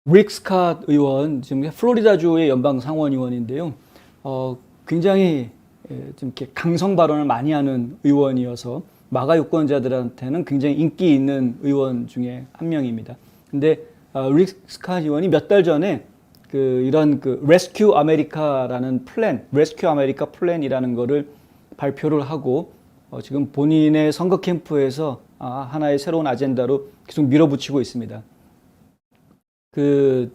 릭 스캇 의원, 지금 플로리다주의 연방 상원의원인데요. 굉장히 좀 이렇게 강성 발언을 많이 하는 의원이어서 마가 유권자들한테는 굉장히 인기 있는 의원 중에 한 명입니다. 근데 릭 스캇 의원이 몇 달 전에 이런 레스큐 아메리카라는 플랜, 레스큐 아메리카 플랜이라는 거를 발표를 하고 지금 본인의 선거 캠프에서 하나의 새로운 아젠다로 계속 밀어붙이고 있습니다.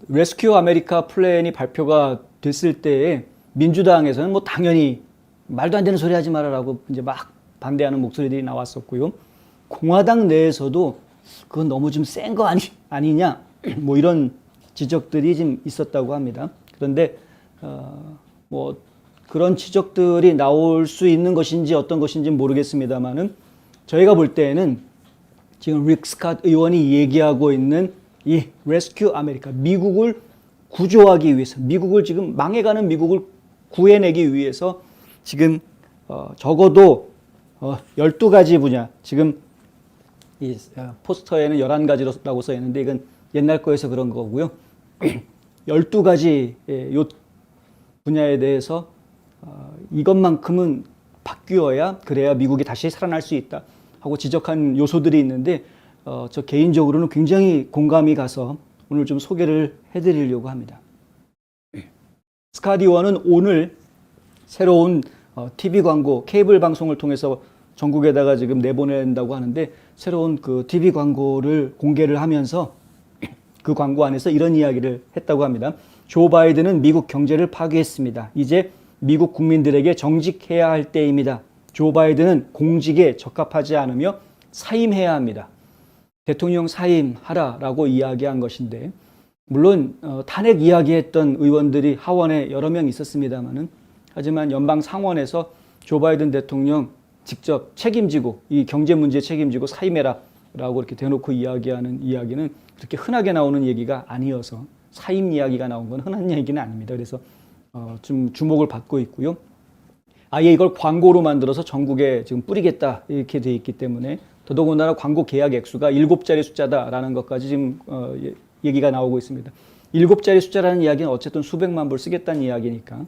레스큐 아메리카 플랜이 발표가 됐을 때에 민주당에서는 뭐 당연히 말도 안 되는 소리 하지 말아라고 이제 막 반대하는 목소리들이 나왔었고요. 공화당 내에서도 그건 너무 좀 센 거 아니냐 뭐 이런 지적들이 좀 있었다고 합니다. 그런데 뭐 그런 지적들이 나올 수 있는 것인지 어떤 것인지 모르겠습니다만은 저희가 볼 때에는 지금 릭 스캇 의원이 얘기하고 있는 이 레스큐 아메리카, 미국을 구조하기 위해서, 미국을 지금 망해가는 미국을 구해내기 위해서 지금 적어도 12가지 분야, 지금 이 포스터에는 11가지라고 써 있는데 이건 옛날 거에서 그런 거고요. 12가지 요 분야에 대해서 이것만큼은 바뀌어야 그래야 미국이 다시 살아날 수 있다 하고 지적한 요소들이 있는데 저 개인적으로는 굉장히 공감이 가서 오늘 좀 소개를 해드리려고 합니다. 스캇 의원은 오늘 새로운 TV 광고, 케이블 방송을 통해서 전국에다가 지금 내보낸다고 하는데 새로운 TV 광고를 공개를 하면서 그 광고 안에서 이런 이야기를 했다고 합니다. 조 바이든은 미국 경제를 파괴했습니다. 이제 미국 국민들에게 정직해야 할 때입니다. 조 바이든은 공직에 적합하지 않으며 사임해야 합니다. 대통령 사임하라라고 이야기한 것인데 물론 탄핵 이야기했던 의원들이 하원에 여러 명 있었습니다만은 하지만 연방 상원에서 조 바이든 대통령 직접 책임지고 이 경제 문제 책임지고 사임해라라고 이렇게 대놓고 이야기하는 이야기는 그렇게 흔하게 나오는 얘기가 아니어서 사임 이야기가 나온 건 흔한 얘기는 아닙니다. 그래서 좀 주목을 받고 있고요. 아예 이걸 광고로 만들어서 전국에 지금 뿌리겠다 이렇게 돼 있기 때문에 더더군다나 광고 계약 액수가 7자리 숫자다라는 것까지 지금 얘기가 나오고 있습니다. 7자리 숫자라는 이야기는 어쨌든 수백만 불 쓰겠다는 이야기니까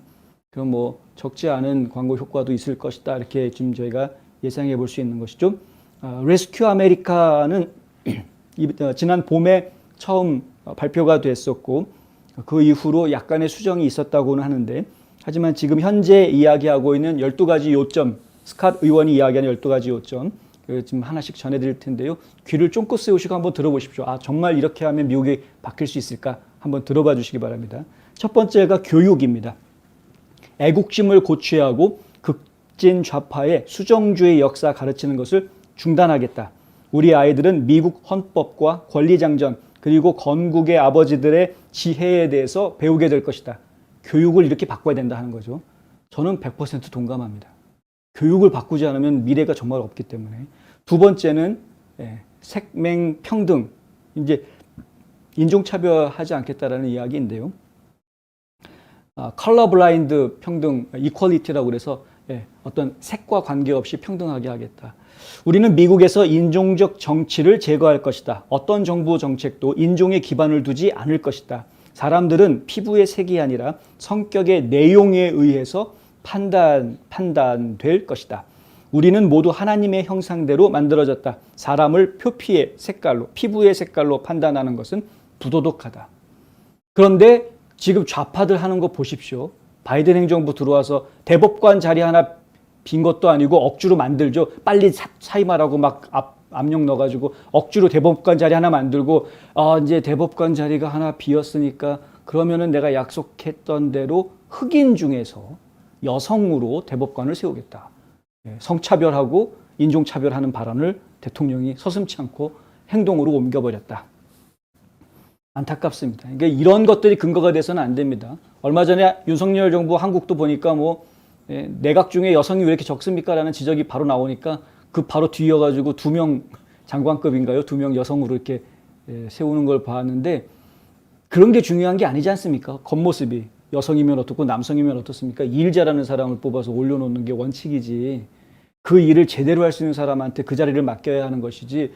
그럼 뭐 적지 않은 광고 효과도 있을 것이다 이렇게 지금 저희가 예상해 볼 수 있는 것이죠. 레스큐 아메리카는 지난 봄에 처음 발표가 됐었고 그 이후로 약간의 수정이 있었다고는 하는데 하지만 지금 현재 이야기하고 있는 12가지 요점, 스캇 의원이 이야기하는 12가지 요점 지금 하나씩 전해드릴 텐데요. 귀를 쫑긋 세우시고 한번 들어보십시오. 정말 이렇게 하면 미국이 바뀔 수 있을까? 한번 들어봐 주시기 바랍니다. 첫 번째가 교육입니다. 애국심을 고취하고 극진 좌파의 수정주의 역사 가르치는 것을 중단하겠다. 우리 아이들은 미국 헌법과 권리장전 그리고 건국의 아버지들의 지혜에 대해서 배우게 될 것이다. 교육을 이렇게 바꿔야 된다 하는 거죠. 저는 100% 동감합니다. 교육을 바꾸지 않으면 미래가 정말 없기 때문에. 두 번째는 생명평등, 이제 인종차별하지 않겠다라는 이야기인데요. 컬러 블라인드 평등, 이퀄리티라고 그래서 어떤 색과 관계없이 평등하게 하겠다. 우리는 미국에서 인종적 정치를 제거할 것이다. 어떤 정부 정책도 인종에 기반을 두지 않을 것이다. 사람들은 피부의 색이 아니라 성격의 내용에 의해서 판단될 것이다. 우리는 모두 하나님의 형상대로 만들어졌다. 사람을 표피의 색깔로, 피부의 색깔로 판단하는 것은 부도덕하다. 그런데 지금 좌파들 하는 거 보십시오. 바이든 행정부 들어와서 대법관 자리 하나 빈 것도 아니고 억지로 만들죠. 빨리 사임하라고 막 압력 넣어가지고 억지로 대법관 자리 하나 만들고 이제 대법관 자리가 하나 비었으니까 그러면은 내가 약속했던 대로 흑인 중에서 여성으로 대법관을 세우겠다. 성차별하고 인종차별하는 발언을 대통령이 서슴지 않고 행동으로 옮겨버렸다. 안타깝습니다. 그러니까 이런 것들이 근거가 돼서는 안 됩니다. 얼마 전에 윤석열 정부 한국도 보니까 내각 중에 여성이 왜 이렇게 적습니까? 라는 지적이 바로 나오니까 그 바로 뒤이어가지고 2명 장관급인가요? 2명 여성으로 이렇게 세우는 걸 봤는데 그런 게 중요한 게 아니지 않습니까? 겉모습이. 여성이면 어떻고 남성이면 어떻습니까? 일 잘하는 사람을 뽑아서 올려놓는 게 원칙이지. 그 일을 제대로 할 수 있는 사람한테 그 자리를 맡겨야 하는 것이지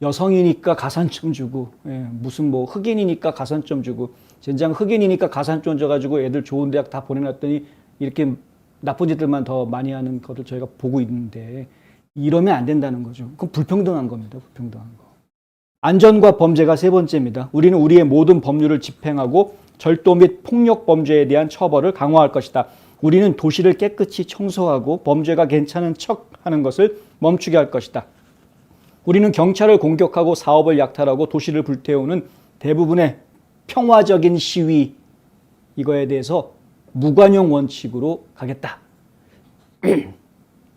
여성이니까 가산점 주고, 예, 무슨 뭐 흑인이니까 가산점 주고, 젠장 흑인이니까 가산점 줘가지고 애들 좋은 대학 다 보내놨더니 이렇게 나쁜 짓들만 더 많이 하는 것을 저희가 보고 있는데, 이러면 안 된다는 거죠. 그건 불평등한 겁니다. 불평등한 거. 안전과 범죄가 세 번째입니다. 우리는 우리의 모든 법률을 집행하고 절도 및 폭력 범죄에 대한 처벌을 강화할 것이다. 우리는 도시를 깨끗이 청소하고 범죄가 괜찮은 척하는 것을 멈추게 할 것이다. 우리는 경찰을 공격하고 사업을 약탈하고 도시를 불태우는 대부분의 평화적인 시위, 이거에 대해서 무관용 원칙으로 가겠다.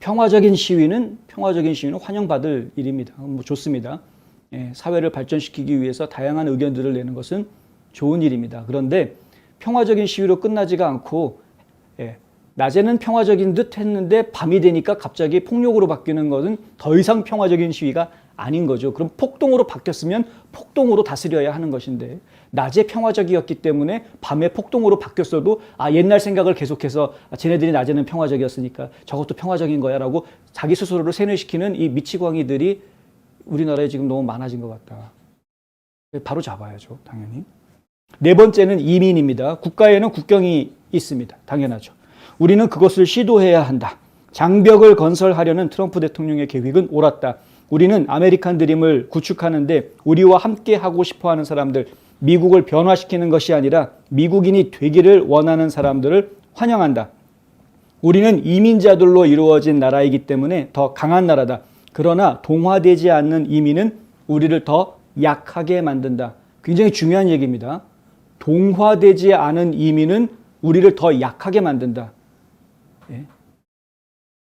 평화적인 시위는 환영받을 일입니다. 뭐 좋습니다. 예, 사회를 발전시키기 위해서 다양한 의견들을 내는 것은 좋은 일입니다. 그런데 평화적인 시위로 끝나지가 않고, 예, 낮에는 평화적인 듯 했는데 밤이 되니까 갑자기 폭력으로 바뀌는 것은 더 이상 평화적인 시위가 아닌 거죠. 그럼 폭동으로 바뀌었으면 폭동으로 다스려야 하는 것인데, 낮에 평화적이었기 때문에 밤에 폭동으로 바뀌었어도 옛날 생각을 계속해서 쟤네들이 낮에는 평화적이었으니까 저것도 평화적인 거야 라고 자기 스스로를 세뇌시키는 이 미치광이들이 우리나라에 지금 너무 많아진 것 같다. 바로 잡아야죠, 당연히. 네 번째는 이민입니다. 국가에는 국경이 있습니다. 당연하죠. 우리는 그것을 시도해야 한다. 장벽을 건설하려는 트럼프 대통령의 계획은 옳았다. 우리는 아메리칸 드림을 구축하는데 우리와 함께 하고 싶어하는 사람들, 미국을 변화시키는 것이 아니라 미국인이 되기를 원하는 사람들을 환영한다. 우리는 이민자들로 이루어진 나라이기 때문에 더 강한 나라다. 그러나 동화되지 않는 이민은 우리를 더 약하게 만든다. 굉장히 중요한 얘기입니다. 동화되지 않은 이민은 우리를 더 약하게 만든다. 예.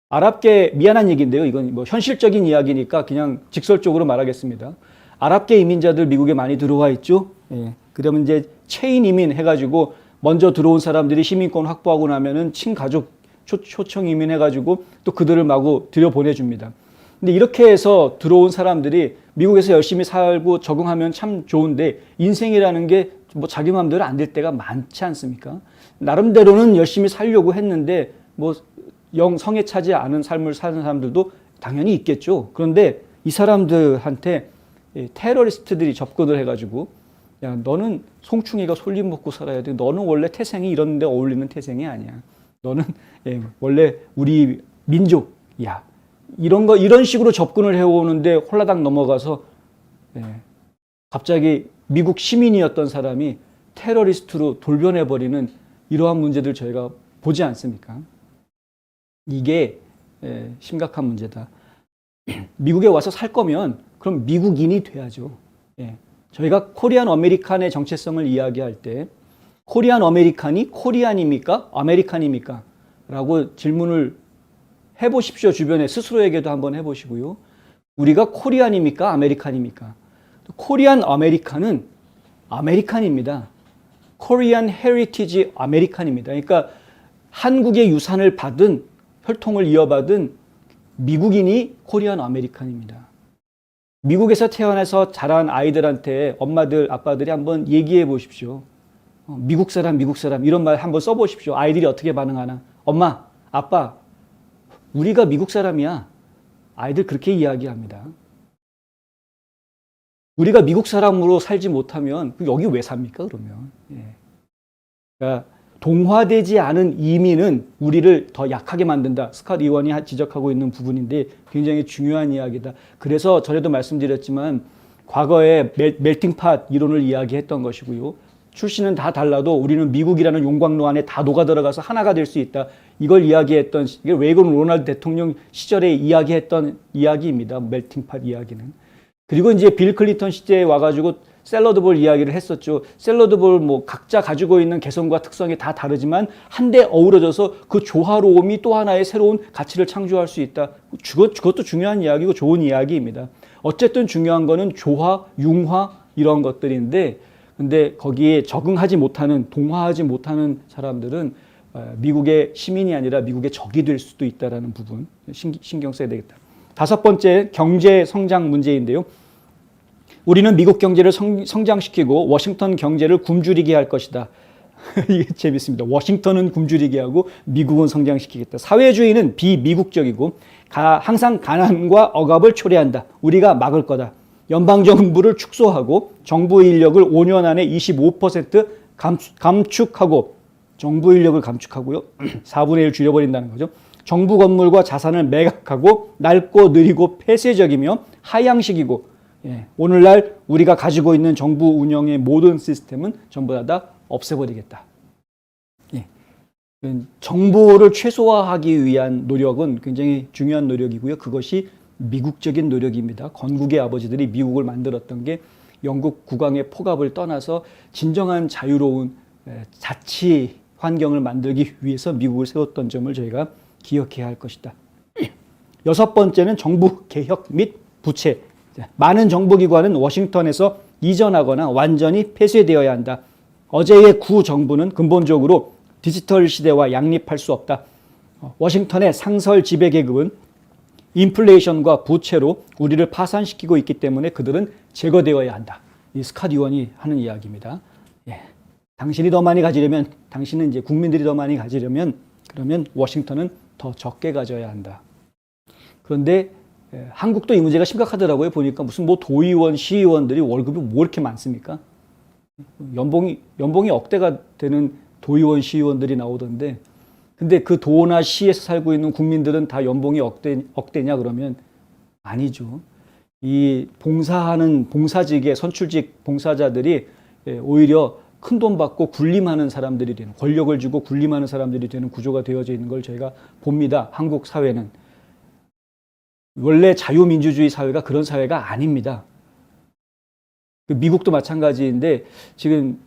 아랍계, 미안한 얘기인데요. 이건 뭐 현실적인 이야기니까 그냥 직설적으로 말하겠습니다. 아랍계 이민자들 미국에 많이 들어와 있죠. 예. 그러면 이제 체인 이민 해가지고 먼저 들어온 사람들이 시민권 확보하고 나면은 친가족 초청 이민 해가지고 또 그들을 마구 들여보내줍니다. 근데 이렇게 해서 들어온 사람들이 미국에서 열심히 살고 적응하면 참 좋은데, 인생이라는 게 뭐 자기 마음대로 안 될 때가 많지 않습니까? 나름대로는 열심히 살려고 했는데 뭐 성에 차지 않은 삶을 사는 사람들도 당연히 있겠죠. 그런데 이 사람들한테 테러리스트들이 접근을 해가지고, 야, 너는 송충이가 솔잎 먹고 살아야 돼. 너는 원래 태생이 이런 데 어울리는 태생이 아니야. 너는 원래 우리 민족이야. 이런 식으로 접근을 해오는데 홀라당 넘어가서 갑자기 미국 시민이었던 사람이 테러리스트로 돌변해버리는 이러한 문제들 저희가 보지 않습니까? 이게 심각한 문제다. 미국에 와서 살 거면 그럼 미국인이 돼야죠. 저희가 코리안 아메리칸의 정체성을 이야기할 때 코리안 아메리칸이 코리안입니까? 아메리칸입니까? 라고 질문을 해보십시오. 주변에 스스로에게도 한번 해보시고요. 우리가 코리안입니까? 아메리칸입니까? 코리안 아메리칸은 아메리칸입니다. 코리안 헤리티지 아메리칸입니다. 그러니까 한국의 유산을 받은, 혈통을 이어받은 미국인이 코리안 아메리칸입니다. 미국에서 태어나서 자란 아이들한테 엄마들, 아빠들이 한번 얘기해 보십시오. 미국 사람, 이런 말 한번 써보십시오. 아이들이 어떻게 반응하나. 엄마, 아빠, 우리가 미국 사람이야. 아이들 그렇게 이야기합니다. 우리가 미국 사람으로 살지 못하면 여기 왜 삽니까, 그러면? 그러니까 동화되지 않은 이민은 우리를 더 약하게 만든다. 스캇 의원이 지적하고 있는 부분인데 굉장히 중요한 이야기다. 그래서 전에도 말씀드렸지만 과거에 멜팅팟 이론을 이야기했던 것이고요. 출신은 다 달라도 우리는 미국이라는 용광로 안에 다 녹아 들어가서 하나가 될 수 있다. 이걸 이야기했던, 이게 레이건 로널드 대통령 시절에 이야기했던 이야기입니다. 멜팅팟 이야기는. 그리고 이제 빌 클린턴 시대에 와가지고 샐러드볼 이야기를 했었죠. 샐러드볼 뭐 각자 가지고 있는 개성과 특성이 다 다르지만 한데 어우러져서 그 조화로움이 또 하나의 새로운 가치를 창조할 수 있다. 그것도 중요한 이야기고 좋은 이야기입니다. 어쨌든 중요한 거는 조화, 융화 이런 것들인데, 근데 거기에 적응하지 못하는, 동화하지 못하는 사람들은 미국의 시민이 아니라 미국의 적이 될 수도 있다는 부분 신경 써야 되겠다. 다섯 번째, 경제 성장 문제인데요. 우리는 미국 경제를 성장시키고 워싱턴 경제를 굶주리게 할 것이다. 이게 재밌습니다. 워싱턴은 굶주리게 하고 미국은 성장시키겠다. 사회주의는 비미국적이고 항상 가난과 억압을 초래한다. 우리가 막을 거다. 연방정부를 축소하고 정부 인력을 5년 안에 25% 감축하고 정부 인력을 감축하고요. 4분의 1 줄여버린다는 거죠. 정부 건물과 자산을 매각하고 낡고 느리고 폐쇄적이며 하향식이고 오늘날 우리가 가지고 있는 정부 운영의 모든 시스템은 전부 다 없애버리겠다. 정부를 최소화하기 위한 노력은 굉장히 중요한 노력이고요. 그것이 미국적인 노력입니다. 건국의 아버지들이 미국을 만들었던 게 영국 국왕의 포갑을 떠나서 진정한 자유로운 자치 환경을 만들기 위해서 미국을 세웠던 점을 저희가 기억해야 할 것이다. 6번째는 정부 개혁 및 부채. 많은 정부기관은 워싱턴에서 이전하거나 완전히 폐쇄되어야 한다. 어제의 구정부는 근본적으로 디지털 시대와 양립할 수 없다. 워싱턴의 상설 지배 계급은 인플레이션과 부채로 우리를 파산시키고 있기 때문에 그들은 제거되어야 한다. 이 스캇 의원이 하는 이야기입니다. 당신이 더 많이 가지려면, 당신은 이제 국민들이 더 많이 가지려면, 그러면 워싱턴은 더 적게 가져야 한다. 그런데 한국도 이 문제가 심각하더라고요. 보니까 무슨 뭐 도의원, 시의원들이 월급이 뭐 이렇게 많습니까? 연봉이 억대가 되는 도의원, 시의원들이 나오던데, 근데 그 도나 시에서 살고 있는 국민들은 다 연봉이 억대냐 그러면 아니죠. 이 봉사하는 봉사직의 선출직 봉사자들이 오히려 큰 돈 받고 군림하는 사람들이 되는, 권력을 주고 군림하는 사람들이 되는 구조가 되어져 있는 걸 저희가 봅니다. 한국 사회는. 원래 자유민주주의 사회가 그런 사회가 아닙니다. 미국도 마찬가지인데 지금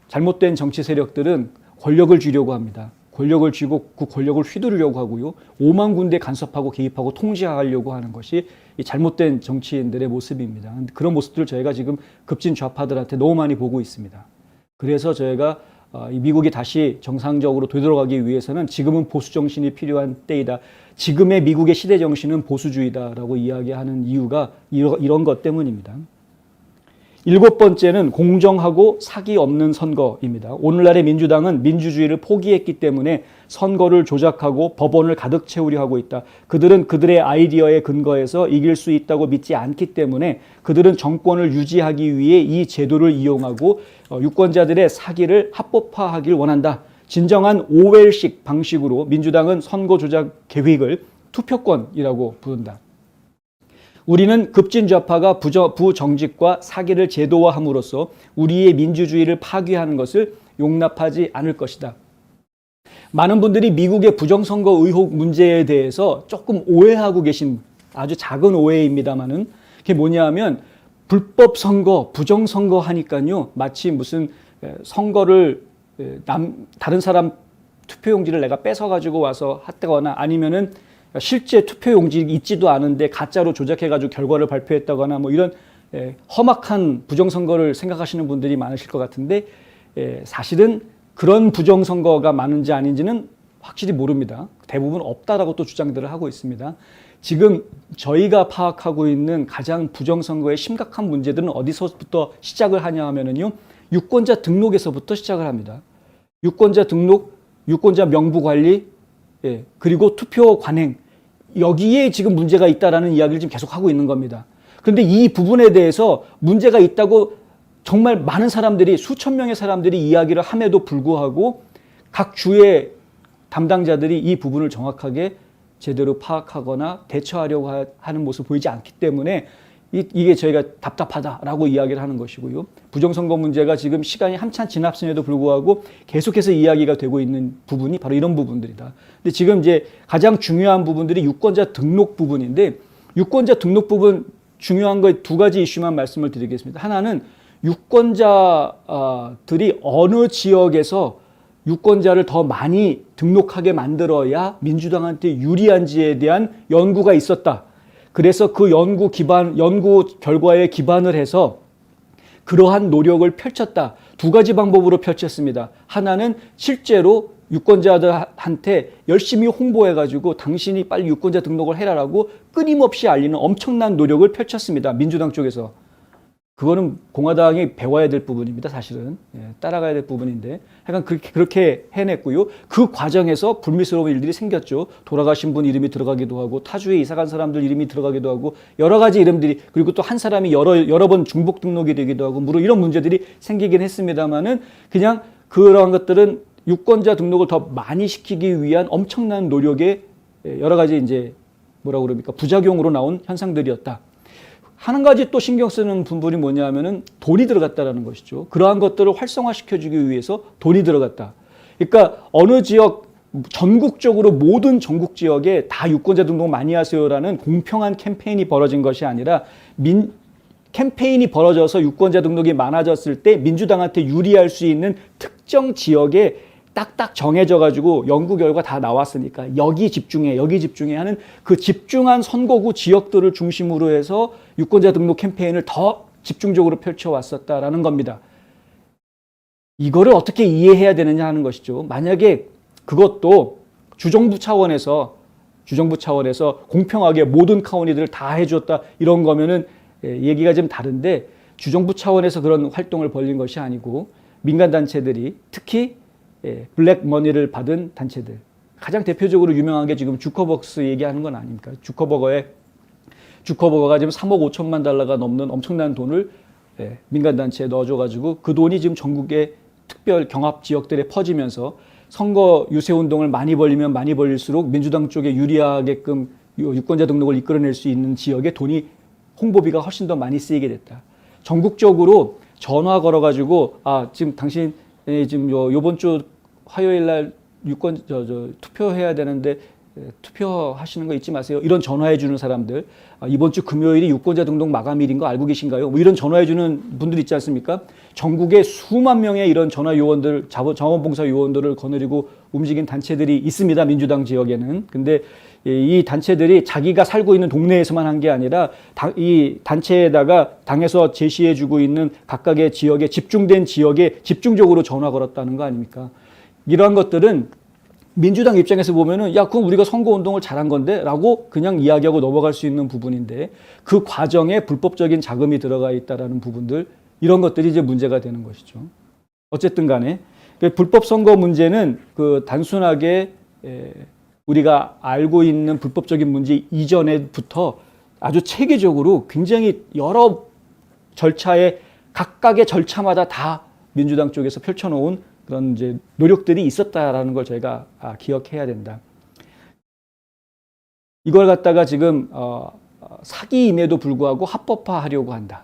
잘못된 정치 세력들은 권력을 쥐려고 합니다. 권력을 쥐고 그 권력을 휘두르려고 하고요. 5만 군데 간섭하고 개입하고 통제하려고 하는 것이 이 잘못된 정치인들의 모습입니다. 그런 모습들을 저희가 지금 급진 좌파들한테 너무 많이 보고 있습니다. 그래서 저희가 미국이 다시 정상적으로 되돌아가기 위해서는 지금은 보수 정신이 필요한 때이다. 지금의 미국의 시대 정신은 보수주의다라고 이야기하는 이유가 이런 것 때문입니다. 7번째는 공정하고 사기 없는 선거입니다. 오늘날의 민주당은 민주주의를 포기했기 때문에 선거를 조작하고 법원을 가득 채우려 하고 있다. 그들은 그들의 아이디어에 근거해서 이길 수 있다고 믿지 않기 때문에 그들은 정권을 유지하기 위해 이 제도를 이용하고 유권자들의 사기를 합법화하길 원한다. 진정한 오웰식 방식으로 민주당은 선거 조작 계획을 투표권이라고 부른다. 우리는 급진 좌파가 부정직과 사기를 제도화함으로써 우리의 민주주의를 파괴하는 것을 용납하지 않을 것이다. 많은 분들이 미국의 부정선거 의혹 문제에 대해서 조금 오해하고 계신 아주 작은 오해입니다만은 그게 뭐냐면 불법 선거, 부정선거 하니까요 마치 무슨 선거를 다른 사람 투표용지를 내가 뺏어가지고 와서 했다거나 아니면은 실제 투표용지 있지도 않은데 가짜로 조작해가지고 결과를 발표했다거나 뭐 이런 험악한 부정선거를 생각하시는 분들이 많으실 것 같은데 사실은 그런 부정선거가 많은지 아닌지는 확실히 모릅니다. 대부분 없다라고 또 주장들을 하고 있습니다. 지금 저희가 파악하고 있는 가장 부정선거의 심각한 문제들은 어디서부터 시작을 하냐 하면은요 유권자 등록에서부터 시작을 합니다. 유권자 등록, 유권자 명부 관리, 그리고 투표 관행, 여기에 지금 문제가 있다라는 이야기를 지금 계속 하고 있는 겁니다. 그런데 이 부분에 대해서 문제가 있다고 정말 많은 사람들이, 수천 명의 사람들이 이야기를 함에도 불구하고 각 주의 담당자들이 이 부분을 정확하게 제대로 파악하거나 대처하려고 하는 모습을 보이지 않기 때문에 이게 저희가 답답하다라고 이야기를 하는 것이고요. 부정선거 문제가 지금 시간이 한참 지났음에도 불구하고 계속해서 이야기가 되고 있는 부분이 바로 이런 부분들이다. 근데 지금 이제 가장 중요한 부분들이 유권자 등록 부분인데 유권자 등록 부분 중요한 거 두 가지 이슈만 말씀을 드리겠습니다. 하나는 유권자들이 어느 지역에서 유권자를 더 많이 등록하게 만들어야 민주당한테 유리한지에 대한 연구가 있었다. 그래서 그 연구 결과에 기반을 해서 그러한 노력을 펼쳤다. 두 가지 방법으로 펼쳤습니다. 하나는 실제로 유권자들한테 열심히 홍보해가지고 당신이 빨리 유권자 등록을 해라라고 끊임없이 알리는 엄청난 노력을 펼쳤습니다. 민주당 쪽에서. 그거는 공화당이 배워야 될 부분입니다, 사실은. 따라가야 될 부분인데. 약간 그렇게 해냈고요. 그 과정에서 불미스러운 일들이 생겼죠. 돌아가신 분 이름이 들어가기도 하고, 타주에 이사간 사람들 이름이 들어가기도 하고, 여러 가지 이름들이, 그리고 또 한 사람이 여러 번 중복 등록이 되기도 하고, 물론 이런 문제들이 생기긴 했습니다만은, 그냥 그러한 것들은 유권자 등록을 더 많이 시키기 위한 엄청난 노력의 여러 가지 이제 뭐라고 그럽니까? 부작용으로 나온 현상들이었다. 한 가지 또 신경 쓰는 부분이 뭐냐면은 돈이 들어갔다라는 것이죠. 그러한 것들을 활성화시켜주기 위해서 돈이 들어갔다. 그러니까 어느 지역, 전국적으로 모든 전국 지역에 다 유권자 등록 많이 하세요라는 공평한 캠페인이 벌어진 것이 아니라 캠페인이 벌어져서 유권자 등록이 많아졌을 때 민주당한테 유리할 수 있는 특정 지역에 딱딱 정해져 가지고 연구 결과 다 나왔으니까 여기 집중해 하는 그 집중한 선거구 지역들을 중심으로 해서 유권자 등록 캠페인을 더 집중적으로 펼쳐왔었다라는 겁니다. 이거를 어떻게 이해해야 되느냐 하는 것이죠. 만약에 그것도 주정부 차원에서 공평하게 모든 카운티들을 다 해줬다 이런 거면은 얘기가 좀 다른데, 주정부 차원에서 그런 활동을 벌린 것이 아니고 민간단체들이, 특히 블랙 머니를 받은 단체들, 가장 대표적으로 유명한 게 지금 주커버스 얘기하는 건 아닙니까? 주커버거가 지금 3억 5천만 달러가 넘는 엄청난 돈을 민간단체에 넣어줘가지고 그 돈이 지금 전국의 특별 경합 지역들에 퍼지면서 선거 유세운동을 많이 벌리면 많이 벌릴수록 민주당 쪽에 유리하게끔 유권자 등록을 이끌어낼 수 있는 지역에 돈이, 홍보비가 훨씬 더 많이 쓰이게 됐다. 전국적으로 전화 걸어가지고, 지금 당신 지금 요번 주 화요일 날 투표해야 되는데 투표하시는 거 잊지 마세요. 이런 전화해 주는 사람들, 이번 주 금요일이 유권자 등록 마감일인 거 알고 계신가요? 뭐 이런 전화해 주는 분들 있지 않습니까? 전국에 수만 명의 이런 전화 요원들, 자원봉사 요원들을 거느리고 움직인 단체들이 있습니다, 민주당 지역에는. 근데 이 단체들이 자기가 살고 있는 동네에서만 한 게 아니라 이 단체에다가 당에서 제시해 주고 있는 각각의 지역에, 집중된 지역에 집중적으로 전화 걸었다는 거 아닙니까? 이러한 것들은 민주당 입장에서 보면은, 야, 그건 우리가 선거운동을 잘한 건데 라고 그냥 이야기하고 넘어갈 수 있는 부분인데, 그 과정에 불법적인 자금이 들어가 있다라는 부분들, 이런 것들이 이제 문제가 되는 것이죠. 어쨌든 간에 불법 선거 문제는 그 단순하게 우리가 알고 있는 불법적인 문제 이전에부터 아주 체계적으로 굉장히 여러 절차에, 각각의 절차마다 다 민주당 쪽에서 펼쳐놓은 그런 이제 노력들이 있었다라는 걸 저희가 기억해야 된다. 이걸 갖다가 지금 사기임에도 불구하고 합법화하려고 한다.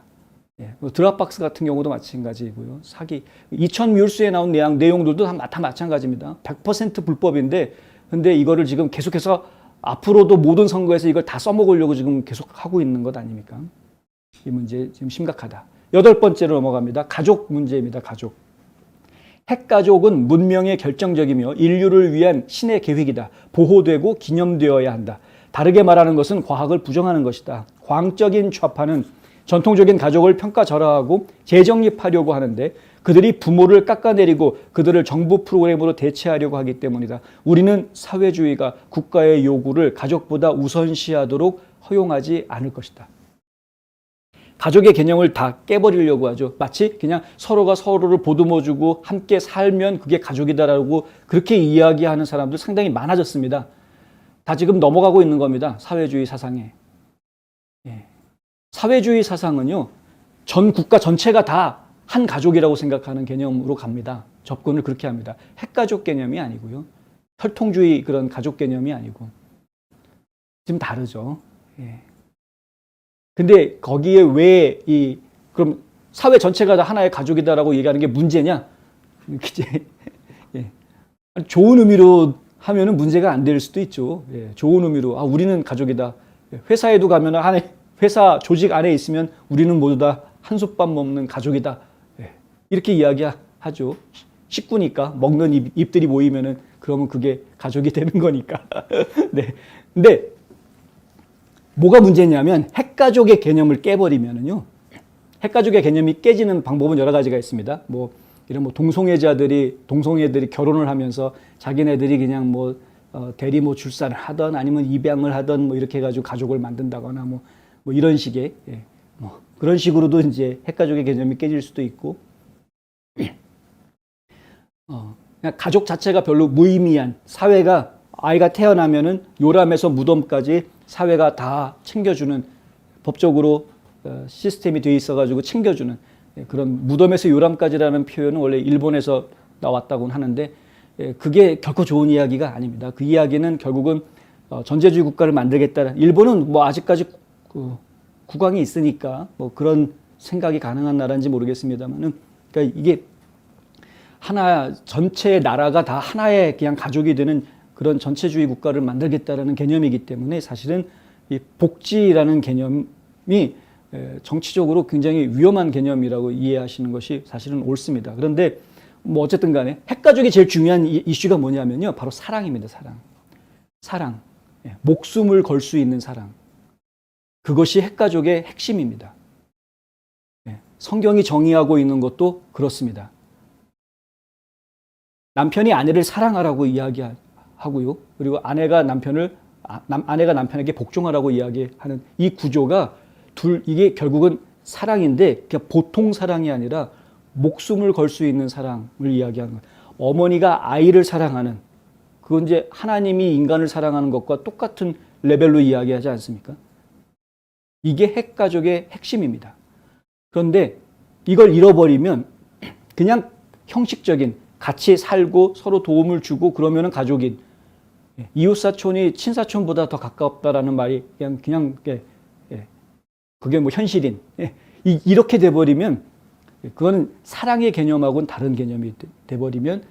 드랍박스 같은 경우도 마찬가지고요. 사기. 이천 뮬스에 나온 내용들도 다 마찬가지입니다. 100% 불법인데, 근데 이거를 지금 계속해서 앞으로도 모든 선거에서 이걸 다 써먹으려고 지금 계속 하고 있는 것 아닙니까? 이 문제 지금 심각하다. 8번째로 넘어갑니다. 가족 문제입니다. 가족. 핵가족은 문명의 결정적이며 인류를 위한 신의 계획이다. 보호되고 기념되어야 한다. 다르게 말하는 것은 과학을 부정하는 것이다. 광적인 좌파는 전통적인 가족을 평가절하하고 재정립하려고 하는데, 그들이 부모를 깎아내리고 그들을 정부 프로그램으로 대체하려고 하기 때문이다. 우리는 사회주의가 국가의 요구를 가족보다 우선시하도록 허용하지 않을 것이다. 가족의 개념을 다 깨버리려고 하죠. 마치 그냥 서로가 서로를 보듬어주고 함께 살면 그게 가족이다라고 그렇게 이야기하는 사람들 상당히 많아졌습니다. 다 지금 넘어가고 있는 겁니다. 사회주의 사상에. 사회주의 사상은요, 전 국가 전체가 다 한 가족이라고 생각하는 개념으로 갑니다. 접근을 그렇게 합니다. 핵가족 개념이 아니고요. 혈통주의 그런 가족 개념이 아니고. 좀 다르죠. 근데 거기에 왜 그럼 사회 전체가 다 하나의 가족이다라고 얘기하는 게 문제냐? 좋은 의미로 하면은 문제가 안 될 수도 있죠. 좋은 의미로, 우리는 가족이다. 회사에도 가면은 회사 조직 안에 있으면 우리는 모두 다 한솥밥 먹는 가족이다. 이렇게 이야기하죠. 식구니까 먹는 입들이 모이면은 그러면 그게 가족이 되는 거니까. 네. 근데 뭐가 문제냐면 핵가족의 개념을 깨버리면은요. 핵가족의 개념이 깨지는 방법은 여러 가지가 있습니다. 이런 동성애들이 결혼을 하면서 자기네들이 그냥 대리 출산을 하던 아니면 입양을 하던 이렇게 해가지고 가족을 만든다거나 이런 식의 그런 식으로도 이제 핵가족의 개념이 깨질 수도 있고, 그냥 가족 자체가 별로 무의미한 사회가 아이가 태어나면은 요람에서 무덤까지 사회가 다 챙겨주는 법적으로 시스템이 돼 있어가지고 챙겨주는 그런 무덤에서 요람까지라는 표현은 원래 일본에서 나왔다고는 하는데 그게 결코 좋은 이야기가 아닙니다. 그 이야기는 결국은 전제주의 국가를 만들겠다는 일본은 뭐 아직까지 국왕이 있으니까 뭐 그런 생각이 가능한 나라인지 모르겠습니다만은 그러니까 이게 하나 전체 나라가 다 하나의 그냥 가족이 되는 그런 전체주의 국가를 만들겠다라는 개념이기 때문에 사실은 이 복지라는 개념이 정치적으로 굉장히 위험한 개념이라고 이해하시는 것이 사실은 옳습니다. 그런데 뭐 어쨌든 간에 핵가족이 제일 중요한 이슈가 뭐냐면요. 바로 사랑입니다. 사랑. 목숨을 걸 수 있는 사랑. 그것이 핵가족의 핵심입니다. 성경이 정의하고 있는 것도 그렇습니다. 남편이 아내를 사랑하라고 이야기하고요. 그리고 아내가 남편에게 복종하라고 이야기하는 이 구조가 이게 결국은 사랑인데 그냥 보통 사랑이 아니라 목숨을 걸 수 있는 사랑을 이야기하는 거예요. 어머니가 아이를 사랑하는 그건 이제 하나님이 인간을 사랑하는 것과 똑같은 레벨로 이야기하지 않습니까? 이게 핵가족의 핵심입니다. 그런데 이걸 잃어버리면 그냥 형식적인 같이 살고 서로 도움을 주고 그러면은 가족인 이웃사촌이 친사촌보다 더 가깝다라는 말이 그냥 그게 뭐 현실인 이렇게 돼버리면 그거는 사랑의 개념하고는 다른 개념이 돼버리면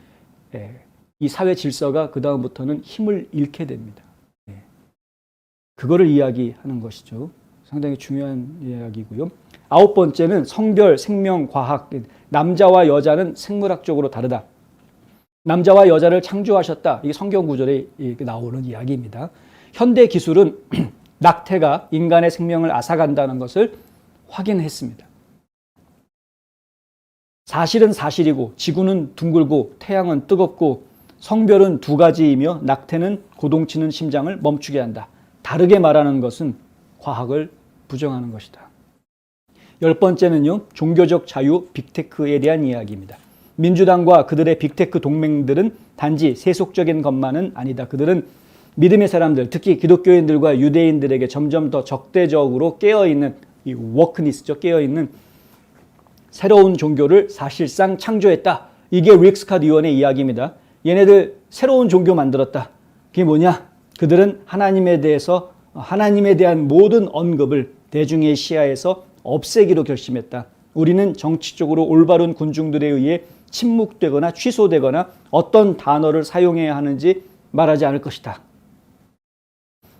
이 사회 질서가 그 다음부터는 힘을 잃게 됩니다. 그거를 이야기하는 것이죠. 상당히 중요한 이야기고요. 9번째는 성별, 생명, 과학. 남자와 여자는 생물학적으로 다르다. 남자와 여자를 창조하셨다. 이게 성경 구절에 나오는 이야기입니다. 현대 기술은 낙태가 인간의 생명을 앗아간다는 것을 확인했습니다. 사실은 사실이고 지구는 둥글고 태양은 뜨겁고 성별은 두 가지이며 낙태는 고동치는 심장을 멈추게 한다. 다르게 말하는 것은 과학을 부정하는 것이다. 10번째는요. 종교적 자유, 빅테크에 대한 이야기입니다. 민주당과 그들의 빅테크 동맹들은 단지 세속적인 것만은 아니다. 그들은 믿음의 사람들, 특히 기독교인들과 유대인들에게 점점 더 적대적으로 깨어있는 이 워크니스죠. 깨어있는 새로운 종교를 사실상 창조했다. 이게 릭스캇 의원의 이야기입니다. 얘네들 새로운 종교 만들었다. 그게 뭐냐? 그들은 하나님에 대한 모든 언급을 대중의 시야에서 없애기로 결심했다. 우리는 정치적으로 올바른 군중들에 의해 침묵되거나 취소되거나 어떤 단어를 사용해야 하는지 말하지 않을 것이다.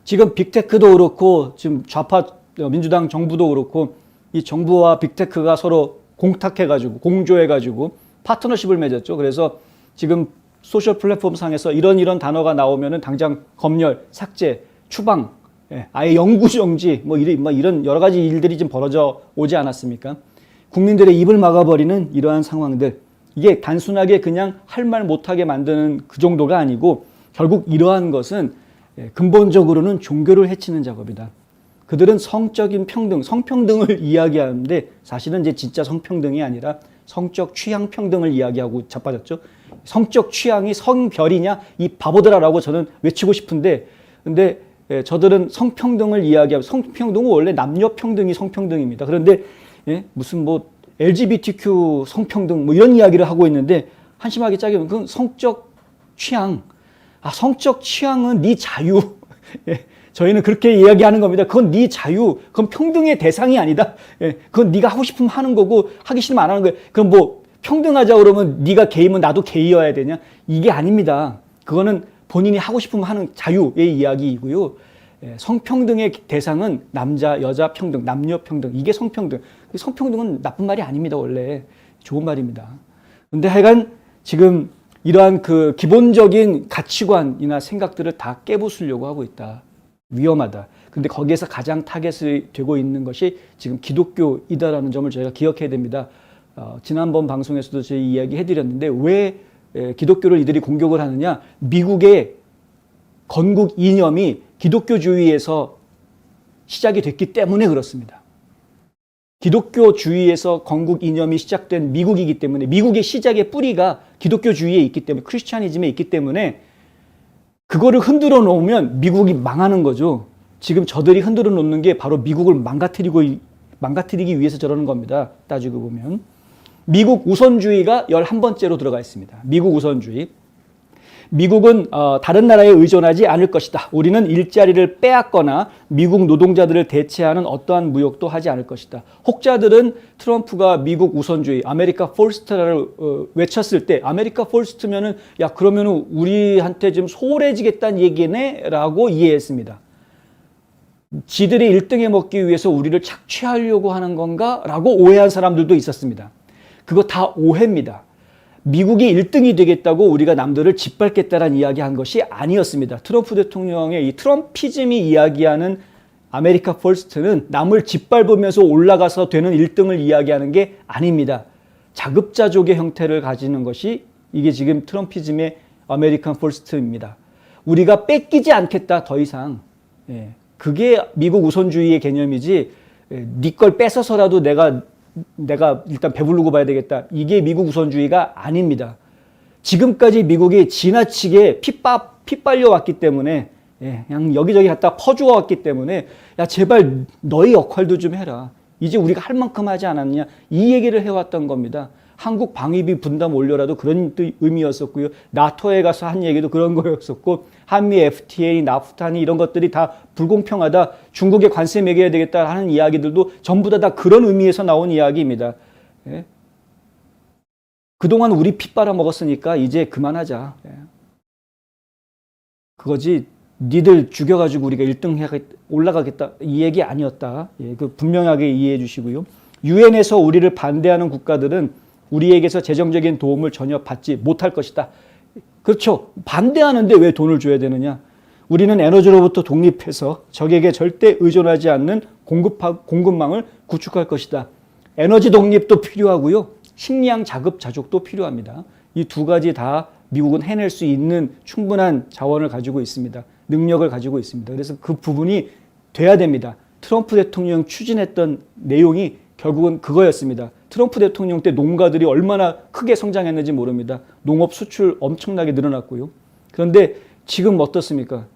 지금 빅테크도 그렇고 지금 좌파 민주당 정부도 그렇고 이 정부와 빅테크가 서로 공탁해가지고 공조해가지고 파트너십을 맺었죠. 그래서 지금 소셜 플랫폼 상에서 이런 단어가 나오면은 당장 검열, 삭제, 추방, 아예 영구 정지 뭐 이런 여러 가지 일들이 좀 벌어져 오지 않았습니까? 국민들의 입을 막아버리는 이러한 상황들. 이게 단순하게 그냥 할 말 못하게 만드는 그 정도가 아니고 결국 이러한 것은 근본적으로는 종교를 해치는 작업이다. 그들은 성적인 평등, 성평등을 이야기하는데 사실은 이제 진짜 성평등이 아니라 성적 취향 평등을 이야기하고 자빠졌죠. 성적 취향이 성별이냐 이 바보들아라고 저는 외치고 싶은데 근데 저들은 성평등을 이야기하고 성평등은 원래 남녀 평등이 성평등입니다. 그런데 무슨 뭐 LGBTQ 성평등 뭐 이런 이야기를 하고 있는데 한심하게 짜게 보면 그건 성적 취향. 성적 취향은 네 자유. 저희는 그렇게 이야기하는 겁니다. 그건 네 자유. 그건 평등의 대상이 아니다. 그건 네가 하고 싶으면 하는 거고 하기 싫으면 안 하는 거예요. 그럼 뭐 평등하자 그러면 네가 게이면 나도 게이여야 되냐? 이게 아닙니다. 그거는 본인이 하고 싶으면 하는 자유의 이야기이고요. 성평등의 대상은 남자, 여자 평등, 남녀 평등. 이게 성평등. 성평등은 나쁜 말이 아닙니다. 원래 좋은 말입니다. 근데 하여간 지금 이러한 그 기본적인 가치관이나 생각들을 다 깨부수려고 하고 있다. 위험하다. 근데 거기에서 가장 타겟이 되고 있는 것이 지금 기독교이다라는 점을 저희가 기억해야 됩니다. 지난번 방송에서도 제가 이야기 해드렸는데 왜 기독교를 이들이 공격을 하느냐? 미국의 건국 이념이 기독교주의에서 시작이 됐기 때문에 그렇습니다. 기독교주의에서 건국 이념이 시작된 미국이기 때문에, 미국의 시작의 뿌리가 기독교주의에 있기 때문에, 크리스찬이즘에 있기 때문에 그거를 흔들어 놓으면 미국이 망하는 거죠. 지금 저들이 흔들어 놓는 게 바로 미국을 망가뜨리기 위해서 저러는 겁니다. 따지고 보면. 미국 우선주의가 11번째로 들어가 있습니다. 미국 우선주의. 미국은 다른 나라에 의존하지 않을 것이다. 우리는 일자리를 빼앗거나 미국 노동자들을 대체하는 어떠한 무역도 하지 않을 것이다. 혹자들은 트럼프가 미국 우선주의, 아메리카 퍼스트를 외쳤을 때, 아메리카 퍼스트면은 야 그러면은 우리한테 좀 소홀해지겠다는 얘기네 라고 이해했습니다. 지들이 1등에 먹기 위해서 우리를 착취하려고 하는 건가? 라고 오해한 사람들도 있었습니다. 그거 다 오해입니다. 미국이 1등이 되겠다고 우리가 남들을 짓밟겠다라는 이야기한 것이 아니었습니다. 트럼프 대통령의 이 트럼피즘이 이야기하는 아메리카 퍼스트는 남을 짓밟으면서 올라가서 되는 1등을 이야기하는 게 아닙니다. 자급자족의 형태를 가지는 것이 이게 지금 트럼피즘의 아메리칸 퍼스트입니다. 우리가 뺏기지 않겠다 더 이상. 그게 미국 우선주의의 개념이지 네 걸 뺏어서라도 내가 일단 배부르고 봐야 되겠다. 이게 미국 우선주의가 아닙니다. 지금까지 미국이 지나치게 핏발려 왔기 때문에 그냥 여기저기 갖다 퍼주어 왔기 때문에 야 제발 너희 역할도 좀 해라. 이제 우리가 할 만큼 하지 않았냐. 이 얘기를 해왔던 겁니다. 한국 방위비 분담 올려라도 그런 의미였었고요. 나토에 가서 한 얘기도 그런 거였었고 한미 FTA, 나프타니 이런 것들이 다 불공평하다. 중국에 관세 매겨야 되겠다 하는 이야기들도 전부 다 그런 의미에서 나온 이야기입니다. 예? 그동안 우리 피 빨아먹었으니까 이제 그만하자. 그거지 니들 죽여가지고 우리가 1등 올라가겠다 이 얘기 아니었다. 그 분명하게 이해해 주시고요. 유엔에서 우리를 반대하는 국가들은 우리에게서 재정적인 도움을 전혀 받지 못할 것이다. 그렇죠. 반대하는데 왜 돈을 줘야 되느냐. 우리는 에너지로부터 독립해서 적에게 절대 의존하지 않는 공급망을 구축할 것이다. 에너지 독립도 필요하고요. 식량 자급자족도 필요합니다. 이 두 가지 다 미국은 해낼 수 있는 충분한 자원을 가지고 있습니다. 능력을 가지고 있습니다. 그래서 그 부분이 돼야 됩니다. 트럼프 대통령 추진했던 내용이 결국은 그거였습니다. 트럼프 대통령 때 농가들이 얼마나 크게 성장했는지 모릅니다. 농업 수출 엄청나게 늘어났고요. 그런데 지금 어떻습니까?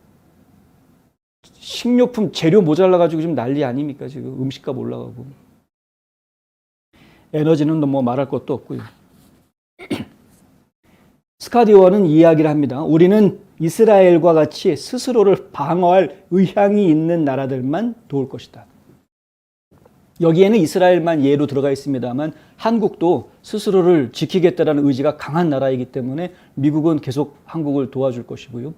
식료품 재료 모자라가지고 지금 난리 아닙니까? 지금 음식값 올라가고. 에너지는 뭐 말할 것도 없고요. 스카디워는 이야기를 합니다. 우리는 이스라엘과 같이 스스로를 방어할 의향이 있는 나라들만 도울 것이다. 여기에는 이스라엘만 예로 들어가 있습니다만 한국도 스스로를 지키겠다는 의지가 강한 나라이기 때문에 미국은 계속 한국을 도와줄 것이고요.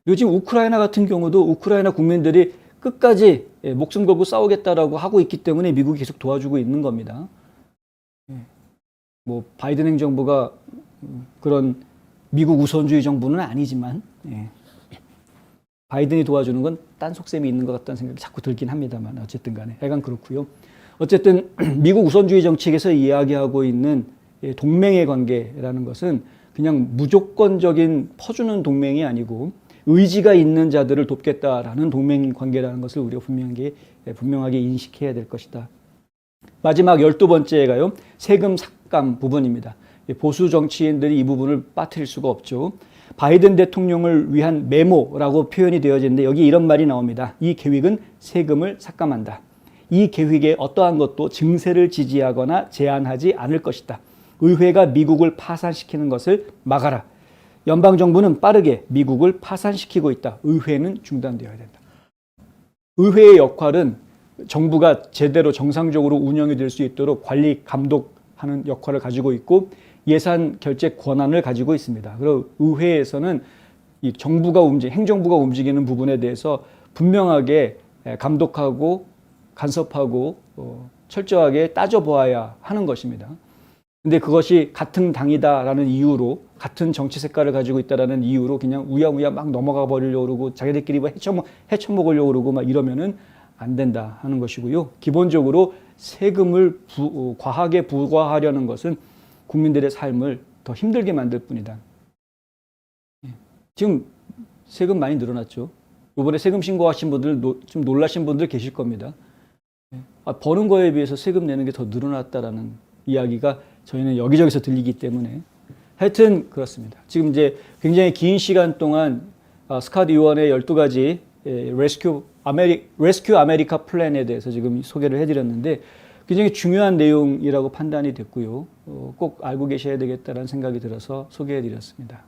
그리고 지금 우크라이나 같은 경우도 우크라이나 국민들이 끝까지 목숨 걸고 싸우겠다라고 하고 있기 때문에 미국이 계속 도와주고 있는 겁니다. 뭐 바이든 행정부가 그런 미국 우선주의 정부는 아니지만 바이든이 도와주는 건 딴 속셈이 있는 것 같다는 생각이 자꾸 들긴 합니다만 어쨌든 간에 하여간 그렇고요. 어쨌든 미국 우선주의 정책에서 이야기하고 있는 동맹의 관계라는 것은 그냥 무조건적인 퍼주는 동맹이 아니고 의지가 있는 자들을 돕겠다라는 동맹 관계라는 것을 우리가 분명하게 인식해야 될 것이다. 마지막 12번째가요. 세금 삭감 부분입니다. 보수 정치인들이 이 부분을 빠뜨릴 수가 없죠. 바이든 대통령을 위한 메모라고 표현이 되어지는데 여기 이런 말이 나옵니다. 이 계획은 세금을 삭감한다. 이 계획에 어떠한 것도 증세를 지지하거나 제한하지 않을 것이다. 의회가 미국을 파산시키는 것을 막아라. 연방정부는 빠르게 미국을 파산시키고 있다. 의회는 중단되어야 된다. 의회의 역할은 정부가 제대로 정상적으로 운영이 될 수 있도록 관리, 감독하는 역할을 가지고 있고 예산 결제 권한을 가지고 있습니다. 그리고 의회에서는 이 행정부가 움직이는 부분에 대해서 분명하게 감독하고 간섭하고 철저하게 따져보아야 하는 것입니다. 근데 그것이 같은 당이다라는 이유로 같은 정치 색깔을 가지고 있다라는 이유로 그냥 우야우야 막 넘어가 버리려고 그러고 자기들끼리 뭐 헤쳐먹으려고 그러고 막 이러면은 안 된다 하는 것이고요. 기본적으로 세금을 과하게 부과하려는 것은 국민들의 삶을 더 힘들게 만들 뿐이다. 지금 세금 많이 늘어났죠. 이번에 세금 신고하신 분들 좀 놀라신 분들 계실 겁니다. 버는 거에 비해서 세금 내는 게 더 늘어났다라는 이야기가 저희는 여기저기서 들리기 때문에 하여튼 그렇습니다. 지금 이제 굉장히 긴 시간 동안 스캇 의원의 12가지 레스큐 아메리카 플랜에 대해서 지금 소개를 해드렸는데 굉장히 중요한 내용이라고 판단이 됐고요. 꼭 알고 계셔야 되겠다는 생각이 들어서 소개해드렸습니다.